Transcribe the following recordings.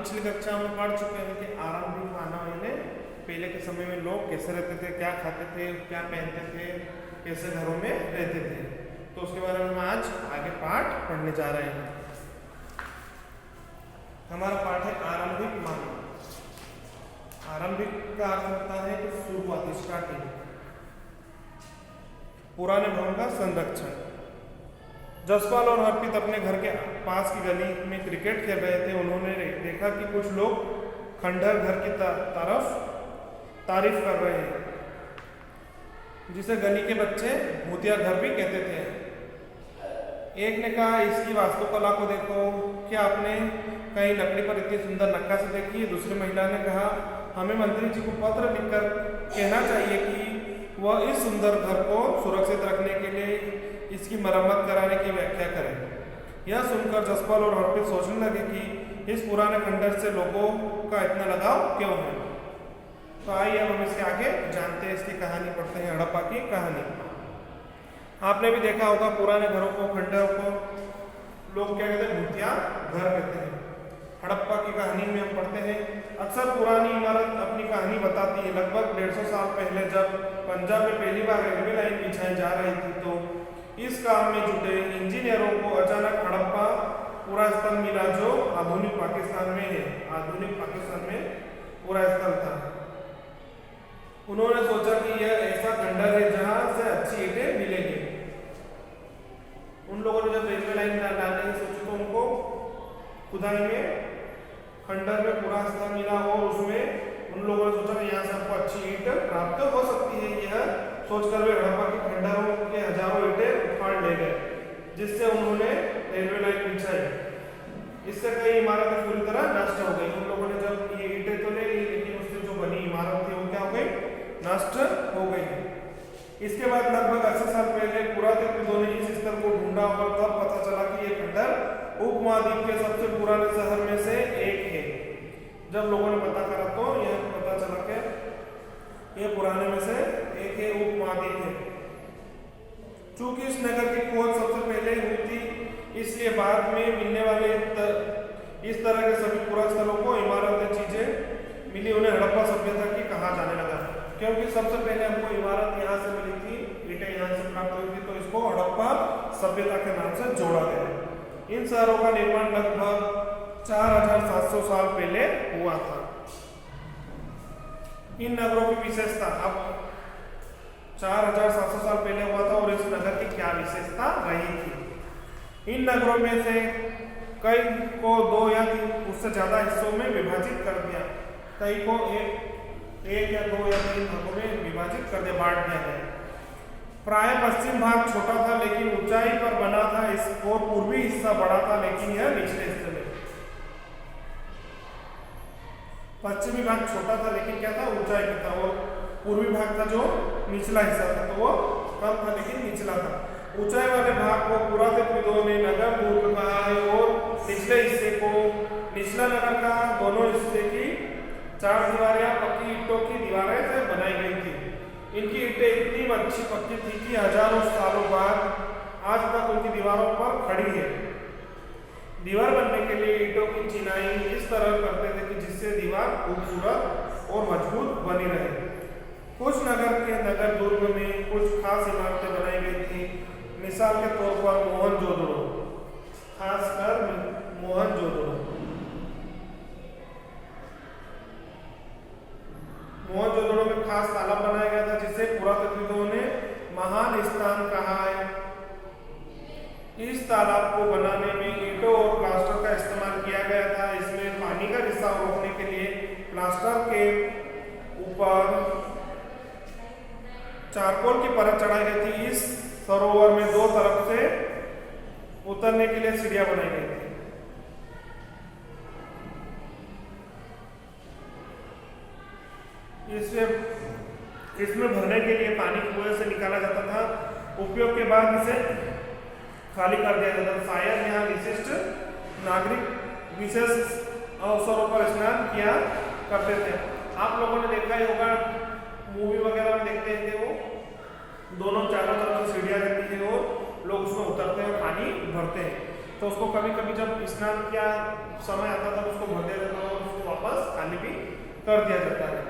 पिछली कक्षा में पढ़ चुके हैं कि आरंभिक मानव यानी पहले के समय में लोग कैसे रहते थे, क्या खाते थे, क्या पहनते थे, कैसे घरों में रहते थे। तो उसके बारे में हम आज आगे पाठ पढ़ने जा रहे हैं। हमारा पाठ है आरंभिक मानव। आरंभिक का अर्थ होता है कि शुरुआती, स्टार्टिंग। पुराने भवन का संरक्षण। जसपाल और हरप्रीत अपने घर के पास की गली में क्रिकेट खेल रहे थे। उन्होंने देखा कि कुछ लोग खंडहर घर की तरफ तारीफ कर रहे हैं, जिसे गली के बच्चे भूतिया घर भी कहते थे। एक ने कहा, इसकी वास्तुकला को देखो, क्या आपने कहीं लकड़ी पर इतनी सुंदर नक्काशी देखी है? दूसरी महिला ने कहा, हमें मंत्री जी को पत्र लिखकर कहना चाहिए कि वह इस सुंदर घर को सुरक्षित रखने के लिए इसकी मरम्मत कराने की व्याख्या करें। यह सुनकर जसपाल और हरप्रीत सोचने लगे कि इस पुराने खंडहर से लोगों का इतना लगाव क्यों है। तो आइए अब हम इसके आगे जानते हैं, इसकी कहानी पढ़ते हैं, हड़प्पा की कहानी। आपने भी देखा होगा पुराने घरों को, खंडहरों को लोग क्या कहते हैं? भूतिया घर कहते हैं। हड़प्पा की कहानी में हम पढ़ते हैं, अक्सर पुरानी इमारत अपनी कहानी बताती है। लगभग 150 साल पहले जब पंजाब में पहली बार रेलवे लाइन बिछाई जा रही थी, तो इस काम में जुटे इंजीनियरों को अचानक हड़प्पा पूरा स्थल मिला, जो आधुनिक पाकिस्तान में है। आधुनिक पाकिस्तान में पूरा स्थल था। उन्होंने सोचा कि यह ऐसा खंडहर है जहां से अच्छी ईंटें मिलेंगी। उन लोगों ने जब रेलवे लाइन डालने की सोची, तो उनको खुदाई में खंडहर में पूरा स्थल मिला और उसमें उन लोगों ने सोचा कि यहाँ से आपको अच्छी ईंट प्राप्त हो सकती है। यह सोचकर वे हड़प्पा के खंडहरों के हजारों ईंटें उखाड़ ले गए, जिससे उन्होंने रेलवे लाइन बिछाई। इससे कई इमारतें पूरी तरह नष्ट हो गई। उन लोगों ने जब ये ईंटें तो ले ली, लेकिन उससे जो बनी इमारत थी वो क्या हो गई? नष्ट हो गई। इसके बाद लगभग 80 साल पहले पुरातत्वविदों ने इस स्थल को ढूंढा और तब पता चला कि यह खंडहर उपमहाद्वीप के सबसे पुराने शहर में से एक है। जब लोगों ने पता करा तो यह पता चला कि यह पुराने में से एक है, उपमहाद्वीप है। चूंकि इस नगर की खोज सबसे पहले हुई थी, इसलिए बाद में मिलने वाले इस तरह के सभी पुराने स्थलों को, इमारतें, चीजें मिली, उन्हें हड़प्पा सभ्यता की कहा जाने लगा। क्योंकि सबसे पहले हमको इमारत यहाँ से मिली थी, ईंटें यहाँ से प्राप्त हुई थी, तो इसको हड़प्पा सभ्यता के नाम से जोड़ा गया। इन शहरों का निर्माण लगभग 4700 साल पहले हुआ था। इन नगरों की विशेषता, अब 4700 साल पहले हुआ था और इस नगर की क्या विशेषता रही थी। इन नगरों में से कई को 2 या 3 उससे ज्यादा हिस्सों में विभाजित कर दिया, कई को एक या 2 या 3 भागों में विभाजित कर दिया, बांट दिया गया। प्राय पश्चिम भाग छोटा था लेकिन ऊंचाई पर बना था, इस और पूर्वी हिस्सा बड़ा था लेकिन यह निचले हिस्से में। पश्चिमी भाग छोटा था लेकिन क्या था? ऊंचाई पर था, और पूर्वी भाग था जो निचला हिस्सा था, तो वो कम था लेकिन निचला था। ऊंचाई वाले भाग को पुरातत्वविदों ने नगर दुर्ग कहा है और निचले हिस्से को निचला नगर का। दोनों हिस्से की 4 दीवारें पक्की ईंटों की दीवारें से बनाई गई थी। इनकी ईंटें इतनी अच्छी पक्की थी कि हजारों सालों बाद आज तक उनकी दीवारों पर खड़ी है। दीवार बनने के लिए ईंटों की चिनाई इस तरह करते थे कि जिससे दीवार खूबसूरत और मजबूत बनी रहे। कुछ नगर के नगर दुर्ग में कुछ खास इमारतें बनाई गई थी। मिसाल के तौर पर मोहनजोदड़ो, खासकर मोहनजोदड़ो में खास तालाब बनाया गया था, जिसे पुरातत्वविदों ने महान स्थान कहा है। इस तालाब को बनाने में ईंटों और प्लास्टर का इस्तेमाल किया गया था। इसमें पानी का रिसाव रोकने के लिए प्लास्टर के ऊपर चारकोल की परत चढ़ाई गई थी। इस सरोवर में 2 तरफ से उतरने के लिए सीढ़ियां बनाई गई थी। इसमें भरने के लिए पानी कुएं से निकाला जाता था। उपयोग के बाद इसे खाली कर दिया जाता था। शायद यहाँ विशिष्ट नागरिक विशेष अवसरों पर स्नान किया करते थे। आप लोगों ने देखा ही होगा, मूवी वगैरह में देखते थे, वो दोनों चारों तरफ से सीढ़ियाँ रहती है और लोग उसमें उतरते हैं, पानी भरते हैं। तो उसको कभी कभी जब स्नान का समय आता था उसको भर देते थे और वापस खाली भी कर दिया जाता है।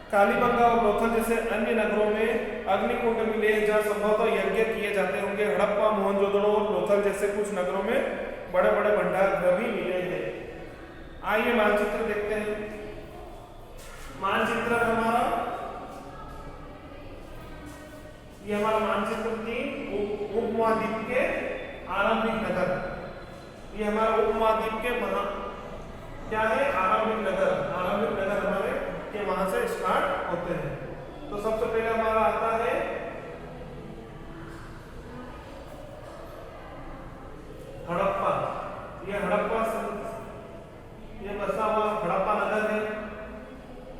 कालीबंगा और लोथल जैसे अन्य नगरों में अग्निकुंड मिले जहाँ संभवतः यज्ञ किए जाते होंगे। हड़प्पा, मोहनजोदड़ो और लोथल जैसे कुछ नगरों में बड़े बड़े भंडार गृह भी मिले हैं। आइए मानचित्र देखते हैं। मानचित्र हमारा ये हमारा मानचित्र 3 उपमहाद्वीप के आरंभिक नगर। ये हमारा उपमहाद्वीप के क्या है आरंभिक नगर। आरंभिक नगर हमारे के वहां से स्टार्ट होते हैं। तो सबसे पहले हमारा आता है हड़प्पा। ये हड़प्पा ये बसा हुआ हड़प्पा नगर है।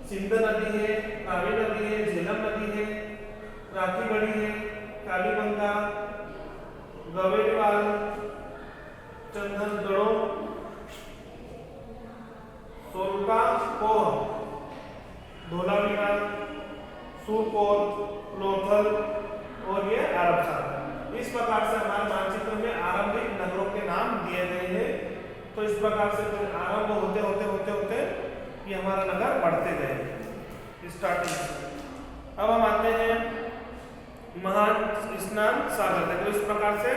सिंध नदी है, काली नदी है, झेलम नदी है, राखीगढ़ी है, कालीबंगा, गवेरीवाल, चंदनगढ़ो, सोलका कोह, धोलावीरा, सुरकोर, लोथल और ये अरब सागर। इस प्रकार से हमारे मानचित्र में आरंभिक नगरों के नाम दिए गए हैं। तो इस प्रकार से आरंभ होते होते होते होते ये हमारा नगर बढ़ते गए स्टार्टिंग। अब हम आते हैं महान स्नान सागर। देखो इस प्रकार से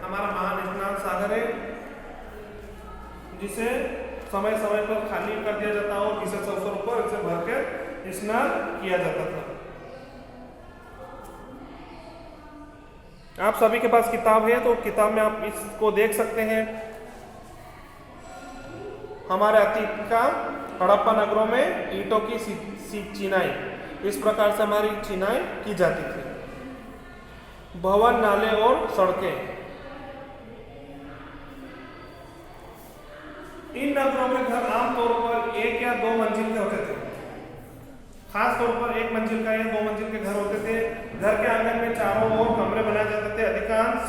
हमारा महान स्नान सागर है जिसे समय समय पर खाली कर दिया जाता और विशेष अवसरों पर इसे भर के स्नान किया जाता था। आप सभी के पास किताब है तो किताब में आप इसको देख सकते हैं। हमारे अतीत का हड़प्पा नगरों में ईंटों की चिनाई इस प्रकार से हमारी चिनाई की जाती थी। भवन, नाले और सड़कें। इन नगरों में घर आमतौर पर 1 या 2 मंजिल के होते थे। खास तौर पर 1 मंजिल का या 2 मंजिल के घर होते थे। घर के आंगन में चारों ओर कमरे बनाए जाते थे। अधिकांश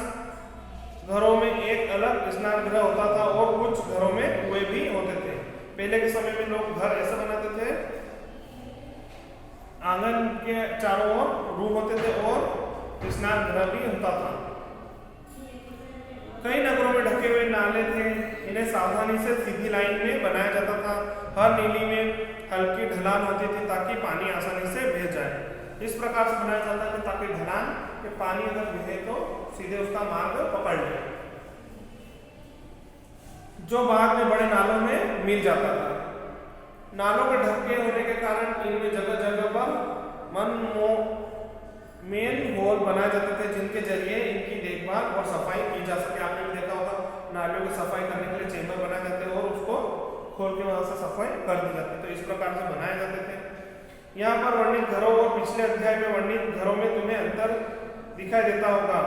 घरों में एक अलग स्नान गृह होता था और कुछ घरों में कुएं भी होते थे। पहले के समय में लोग घर ऐसे बनाते थे, आंगन के चारों ओर रूम होते थे और स्नान गृह भी होता था। कई नगरों में ढके हुए नाले थे। इन्हें सावधानी से सीधी लाइन में बनाया जाता था। हर नीली में हल्की ढलान होती थी ताकि पानी आसानी से बह जाए। इस प्रकार से बनाया जाता था ताकि ढलान के पानी अगर बहे तो सीधे उसका मार्ग पकड़ ले, जो बाद में बड़े नालों में मिल जाता था। नालों के ढके होने के कारण इनमें जगह जगह पर मेन होल बनाए जाते थे जिनके जरिए इनकी देखभाल और सफाई की जा सके। आपने भी देखा होगा नालियों की सफाई करने के लिए चेंबर बनाए जाते हैं और उसको खोल के वहां से सफाई कर दी जाती है। तो इस प्रकार से बनाए जाते थे। यहाँ पर वर्णित घरों और पिछले अध्याय में वर्णित घरों में तुम्हें अंतर दिखाई देता होगा।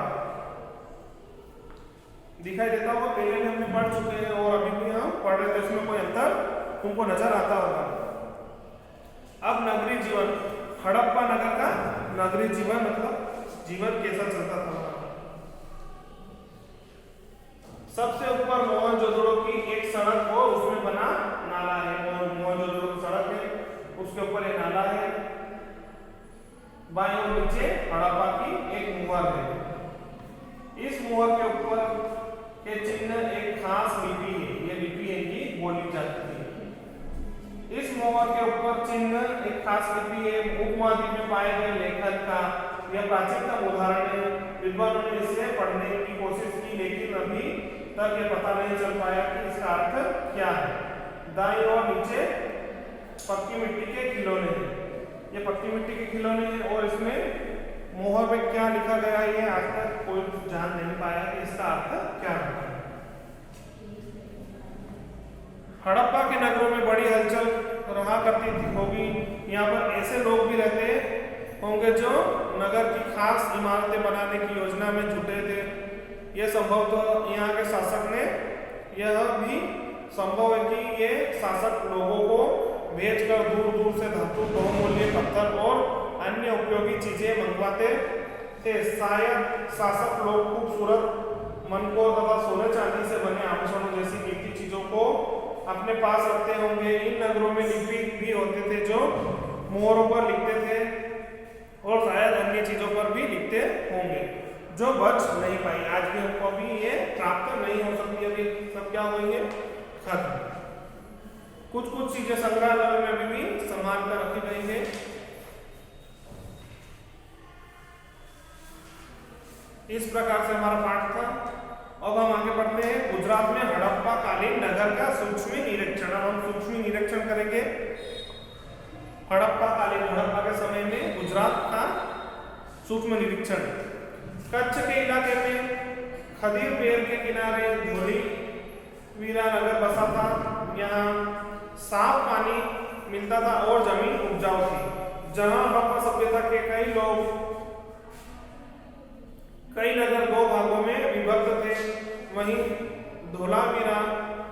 पहले भी हमने पढ़ चुके हैं और अभी भी हम पढ़ रहे थे, उसमें कोई अंतर तुमको नजर आता होगा। अब नगरीय जीवन। हड़प्पा नगर का नगरीय जीवन मतलब जीवन कैसा चलता था। सबसे ऊपर मोहनजोदड़ो की एक सड़क हो, उसमें बना नाला है। मोहनजोदड़ो की सड़क है, उसके ऊपर एक नाला है। बाईं ओर नीचे हड़प्पा की एक मुहर है। इस मुहर के ऊपर के चिन्ह एक खास लिपि है। ये लिपि है कि बोली जाती है। इस मोहर के ऊपर चिन्ह एक खास लिपि है। उपमहाद्वीप में पाए गए लेखन का यह प्राचीनतम उदाहरण है। विद्वानों ने इसे पढ़ने की कोशिश की लेकिन अभी तक यह पता नहीं चल पाया कि इसका अर्थ क्या है। दाईं ओर नीचे पक्की मिट्टी के खिलौने हैं। ये पक्की मिट्टी के खिलौने हैं और इसमें मोहर में क्या लिखा गया है ये आज तक कोई जान नहीं पाया कि इसका अर्थ क्या है। हड़प्पा के नगरों में बड़ी हलचल रहा करती होगी। यहाँ पर ऐसे लोग भी रहते होंगे जो नगर की खास इमारतें बनाने की योजना में जुटे थे। यह संभव तो यहाँ के शासक ने यह भी संभव है कि ये शासक लोगों को भेजकर दूर दूर से धातु, बहुमूल्य पत्थर और अन्य उपयोगी चीजें मंगवाते थे। शायद शासक लोग खूबसूरत मनकों तथा सोने चांदी से बने आभूषणों जैसी कीमती चीजों को अपने पास रखते होंगे। इन नगरों में लिपि भी होते थे जो मोहरों पर लिखते थे और शायद अन्य चीजों पर भी लिखते होंगे जो बच नहीं पाई। आज भी हमको अभी ये प्राप्त नहीं हो सकती। अभी सब क्या हुई है, खत्म। कुछ कुछ चीजें संग्रहालय में अभी भी संभाल कर रखी गई है। इस प्रकार से हमारा पाठ था। अब हम आगे बढ़ते हैं। गुजरात में हड़प्पा कालीन नगर का सूक्ष्म निरीक्षण। अब हम सूक्ष्म निरीक्षण करेंगे। हड़प्पा कालीन, हड़प्पा के समय में गुजरात का सूक्ष्म निरीक्षण। कच्छ के इलाके में खदीर पेड़ के किनारे धोली वीरा नगर बसा था। यहाँ साफ पानी मिलता था और जमीन उपजाऊ थी। जहां हड़प्पा सभ्यता के कई नगर 2 भागों में विभक्त थे, वहीं धोलावीरा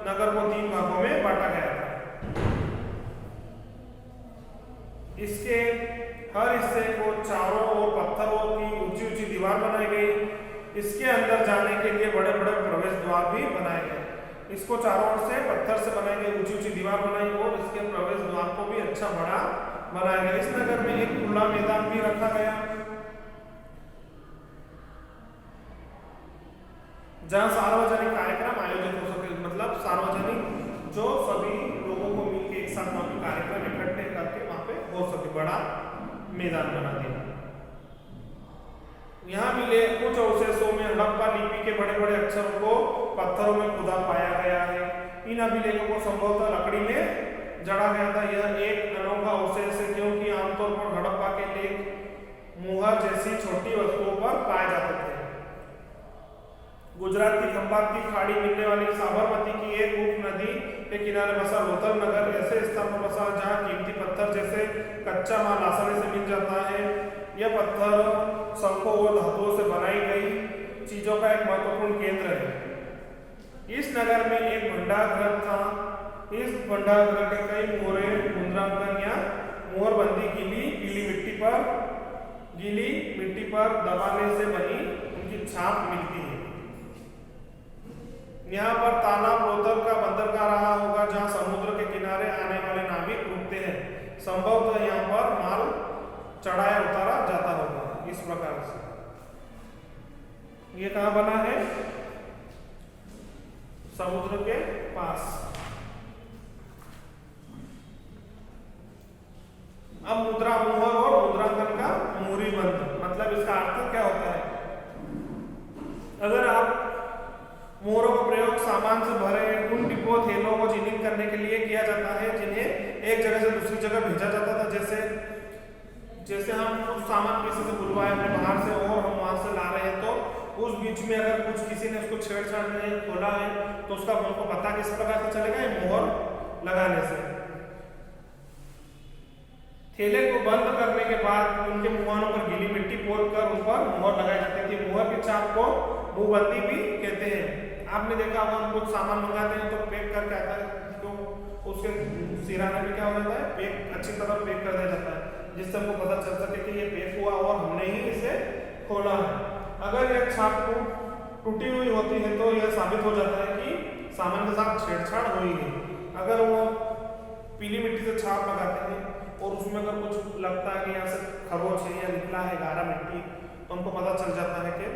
नगर को 3 भागों में बांटा गया था। इसके हर हिस्से को चारों ओर पत्थरों की ऊंची ऊंची दीवार बनाई गई। इसके अंदर जाने के लिए बड़े बड़े प्रवेश द्वार भी बनाए गए। इसको चारों ओर से पत्थर से बनाई गई ऊंची ऊंची दीवार बनाई और इसके प्रवेश द्वार को भी अच्छा बड़ा बनाया गया। इस नगर में एक खुला मैदान भी रखा गया जहां सार्वजनिक कार्यक्रम आयोजित हो सके, मतलब सार्वजनिक जो सभी लोगों को मिलकर एक साथ वहां पे कार्यक्रम इकट्ठे करके वहां पे हो सके, बड़ा मैदान बना दिया। यहाँ मिले कुछ अवशेषों में हड़प्पा लिपि के बड़े बड़े अक्षरों को पत्थरों में खुदा पाया गया है। इन अभिलेखों को संभवतः लकड़ी में जड़ा गया था। यह एक अनोखा अवशेष है क्योंकि आमतौर पर हड़प्पा के लेख मुहर जैसी छोटी वस्तुओं पर पाए जाते थे। गुजरात की खंभात की खाड़ी मिलने वाली साबरमती की एक उप नदी के किनारे बसा लोथल नगर ऐसे स्थान पर बसा जहाँ कीमती पत्थर जैसे कच्चा माल आसानी से मिल जाता है। यह पत्थर शंखों और धातुओं से बनाई गई चीजों का एक महत्वपूर्ण केंद्र है। इस नगर में एक भंडार गृह था। इस भंडार गृह के कई मोहरे मुद्रांकन या मोहरबंदी गीली मिट्टी पर दबाने से बनी उनकी छाप मिलती है। यहाँ पर तालाब लोथल का बंदरगाह रहा होगा जहाँ समुद्र के किनारे आने वाले नाविक रुकते हैं। संभवतः यहाँ पर माल चढ़ाया उतारा जाता होगा। इस प्रकार से ये कहाँ बना है? समुद्र के पास। अब मुद्रा मुहर और मुद्रांकन का मुहरी बंद, मतलब इसका अर्थ क्या होता है? अगर आप मोहरों का प्रयोग सामान से भरे उन डिब्बों थैलों को चिन्हित करने के लिए किया जाता है जिन्हें एक जगह से दूसरी जगह भेजा जाता था। जैसे हम कुछ सामान किसी से बुलवाए अपने बाहर से और हम वहां से ला रहे हैं, तो उस बीच में अगर कुछ किसी ने उसको छेड़छाड़ में खोला है तो उसका हमको पता किस प्रकार से चलेगा? मोहर लगाने से। थैले को बंद करने के बाद उनके मुहानों पर गीली मिट्टी पोत कर उन पर मोहर लगाई जाती थी। मोहर की छाप को मुहबंदी भी कहते हैं। आपने देखा होगा हम कुछ सामान मंगाते हैं तो पैक करके आता है, तो उसके सिराने पे क्या हो जाता है? पैक अच्छी तरह पैक कर दिया जाता है जिससे हमको पता चल सके कि ये पैक हुआ और हमने ही इसे खोला है। अगर यह छाप टूटी हुई होती है तो यह साबित हो जाता है कि सामान के साथ छेड़छाड़ हुई है। अगर वो पीली मिट्टी से छाप लगाते हैं और उसमें अगर कुछ लगता है कि यहाँ से खरोच है या निकला है गारा मिट्टी, तो हमको पता चल जाता है कि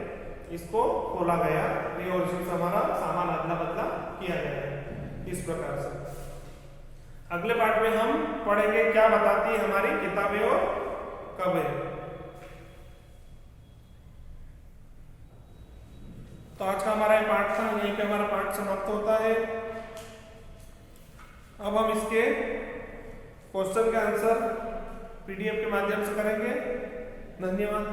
इसको खोला गया है और इससे हमारा सामान अदला बदला किया गया है। इस प्रकार से अगले पार्ट में हम पढ़ेंगे क्या बताती है हमारी किताबें और कब्रें। तो आज का हमारा ये पाठ था, यहीं पे हमारा पाठ समाप्त होता है। अब हम इसके क्वेश्चन का आंसर पीडीएफ के माध्यम से करेंगे। धन्यवाद।